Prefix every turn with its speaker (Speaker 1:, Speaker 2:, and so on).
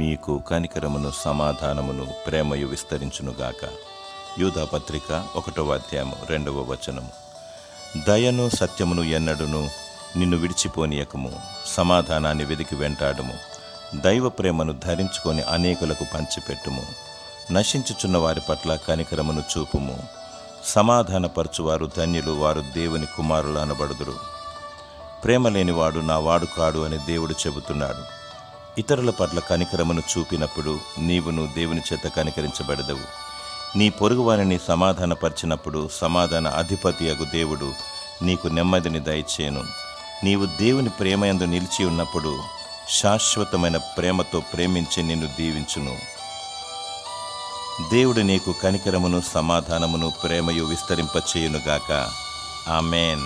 Speaker 1: మీకు కనికరమును సమాధానమును ప్రేమయు విస్తరించునుగాక. యూదా పత్రిక 1వ అధ్యాయము 2వ వచనము. దయను సత్యమును ఎన్నడును నిన్ను విడిచిపోనీయకము. సమాధానాన్ని వెదికి వెంటాడుము. దైవ ప్రేమను ధరించుకొని అనేకులకు పంచిపెట్టుము. నశించుచున్న వారి పట్ల కనికరమును చూపుము. సమాధానపరచువారు ధన్యులు, వారు దేవుని కుమారులు అనబడుదురు. ప్రేమ లేనివాడు నా వాడు కాడు అని దేవుడు చెబుతున్నాడు. ఇతరుల పట్ల కనికరమును చూపినప్పుడు నీవును దేవుని చేత కనికరించబడదవు. నీ పొరుగువారిని సమాధానపరిచినప్పుడు సమాధాన అధిపతియగు దేవుడు నీకు నెమ్మదిని దయచేయును. నీవు దేవుని ప్రేమయందు నిలిచి ఉన్నప్పుడు శాశ్వతమైన ప్రేమతో ప్రేమించి నిన్ను దీవించును. దేవుడు నీకు కనికరమును సమాధానమును ప్రేమయు విస్తరింపచేయునుగాక. ఆమేన్.